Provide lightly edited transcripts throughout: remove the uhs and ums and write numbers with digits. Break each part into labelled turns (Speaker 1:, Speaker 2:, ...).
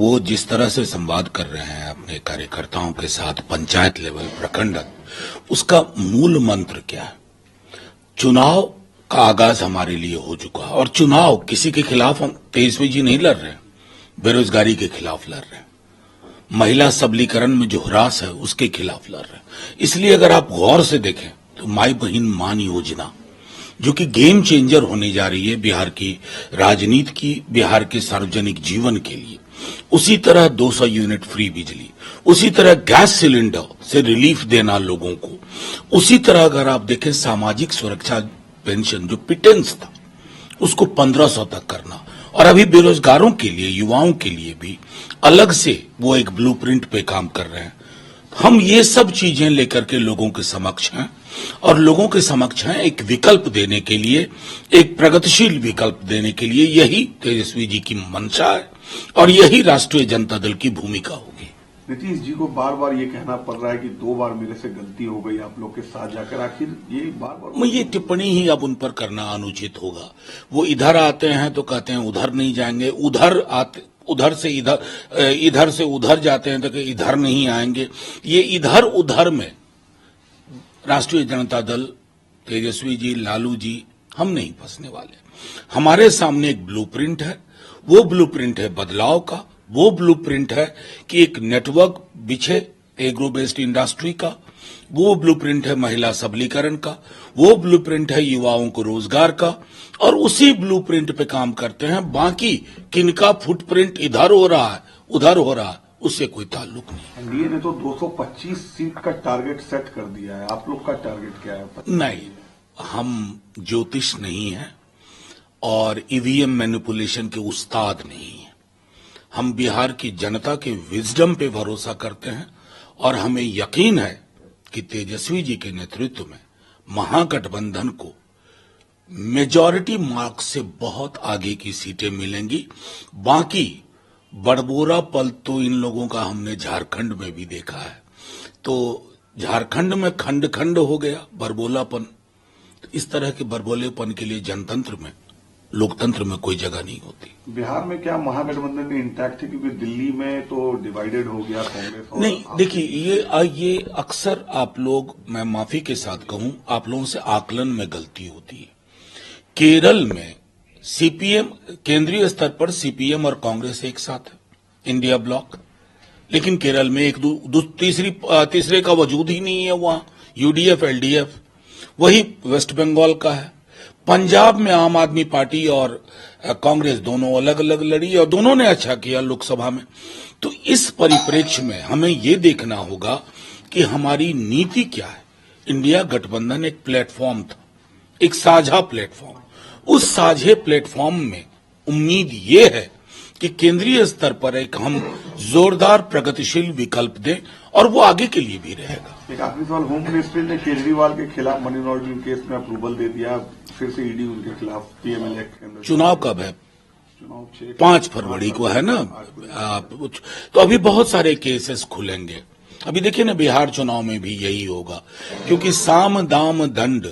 Speaker 1: वो जिस तरह से संवाद कर रहे हैं अपने कार्यकर्ताओं के साथ पंचायत लेवल प्रखंड, उसका मूल मंत्र क्या है? चुनाव का आगाज हमारे लिए हो चुका है और चुनाव किसी के खिलाफ हम तेजस्वी जी नहीं लड़ रहे हैं, बेरोजगारी के खिलाफ लड़ रहे हैं, महिला सबलीकरण में जो ह्रास है उसके खिलाफ लड़ रहे हैं। इसलिए अगर आप गौर से देखें तो माई बहन मान योजना जो कि गेम चेंजर होने जा रही है बिहार की राजनीति की, बिहार के सार्वजनिक जीवन के लिए, उसी तरह 200 यूनिट फ्री बिजली, उसी तरह गैस सिलेंडर से रिलीफ देना लोगों को, उसी तरह अगर आप देखें सामाजिक सुरक्षा पेंशन जो पिटेंस था उसको 1500 तक करना, और अभी बेरोजगारों के लिए, युवाओं के लिए भी अलग से वो एक ब्लूप्रिंट पे काम कर रहे हैं। हम ये सब चीजें लेकर के लोगों के समक्ष हैं और लोगों के समक्ष हैं एक विकल्प देने के लिए, एक प्रगतिशील विकल्प देने के लिए। यही तेजस्वी जी की मंशा है और यही राष्ट्रीय जनता दल की भूमिका होगी।
Speaker 2: नीतीश जी को बार बार ये कहना पड़ रहा है कि 2 बार मेरे से गलती हो गई आप लोग के साथ जाकर, आखिर ये बार बार
Speaker 1: ये टिप्पणी ही अब उन पर करना अनुचित होगा। वो इधर आते हैं तो कहते हैं उधर नहीं जाएंगे, उधर से उधर जाते हैं तो कि इधर नहीं आएंगे। ये इधर उधर में राष्ट्रीय जनता दल, तेजस्वी जी, लालू जी, हम नहीं फंसने वाले। हमारे सामने एक ब्लूप्रिंट है, वो ब्लूप्रिंट है बदलाव का, वो ब्लूप्रिंट है कि एक नेटवर्क बिछे एग्रो बेस्ड इंडस्ट्री का, वो ब्लूप्रिंट है महिला सबलीकरण का, वो ब्लूप्रिंट है युवाओं को रोजगार का, और उसी ब्लूप्रिंट पे काम करते हैं। बाकी किनका फुटप्रिंट इधर हो रहा है उधर हो रहा है उससे कोई ताल्लुक नहीं।
Speaker 2: एनडीए ने तो 225 सीट का टारगेट सेट कर दिया है, आप लोग का टारगेट क्या है?
Speaker 1: नहीं, हम ज्योतिष नहीं है और ईवीएम मैनिपुलेशन के उस्ताद नहीं है। हम बिहार की जनता के विजडम पे भरोसा करते हैं और हमें यकीन है कि तेजस्वी जी के नेतृत्व में महागठबंधन को मेजॉरिटी मार्क्स से बहुत आगे की सीटें मिलेंगी। बाकी बड़बोरा पल तो इन लोगों का हमने झारखंड में भी देखा है। तो झारखंड में खंड खंड हो गया बरबोलापन। इस तरह के बरबोलेपन के लिए जनतंत्र में, लोकतंत्र में कोई जगह नहीं होती।
Speaker 2: बिहार में क्या महागठबंधन में इंटैक्ट थी? क्योंकि दिल्ली में तो डिवाइडेड हो गया कांग्रेस।
Speaker 1: नहीं, देखिए ये अक्सर आप लोग, मैं माफी के साथ कहूं, आप लोगों से आकलन में गलती होती है। केरल में सीपीएम, केंद्रीय स्तर पर सीपीएम और कांग्रेस एक साथ है, इंडिया ब्लॉक, लेकिन केरल में एक तीसरे का वजूद ही नहीं है। वहां यूडीएफ एलडीएफ, वही वेस्ट बंगाल का है। पंजाब में आम आदमी पार्टी और कांग्रेस दोनों अलग अलग लड़ी और दोनों ने अच्छा किया लोकसभा में। तो इस परिप्रेक्ष्य में हमें ये देखना होगा कि हमारी नीति क्या है। इंडिया गठबंधन एक प्लेटफॉर्म था, एक साझा प्लेटफॉर्म। उस साझे प्लेटफॉर्म में उम्मीद ये है कि केंद्रीय स्तर पर एक हम जोरदार प्रगतिशील विकल्प दें और वो आगे के लिए भी रहेगा।
Speaker 2: एक आखिरी सवाल, होम मिनिस्ट्री ने केजरीवाल के खिलाफ मनी लॉन्ड्रिंग केस में अप्रूवल दे दिया, फिर से ईडी उनके खिलाफ पीएमएल एक्ट।
Speaker 1: चुनाव कब है? 5 फरवरी को है ना। तो अभी बहुत सारे केसेस खुलेंगे। अभी देखिए ना, बिहार चुनाव में भी यही होगा, क्योंकि साम दाम दंड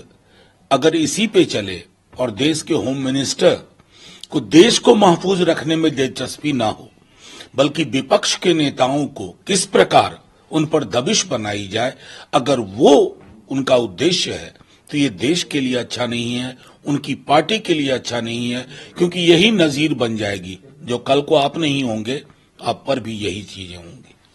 Speaker 1: अगर इसी पे चले और देश के होम मिनिस्टर को देश को महफूज रखने में दिलचस्पी ना हो, बल्कि विपक्ष के नेताओं को किस प्रकार उन पर दबिश बनाई जाए, अगर वो उनका उद्देश्य है तो ये देश के लिए अच्छा नहीं है, उनकी पार्टी के लिए अच्छा नहीं है, क्योंकि यही नजीर बन जाएगी जो कल को आप नहीं होंगे, आप पर भी यही चीजें होंगी।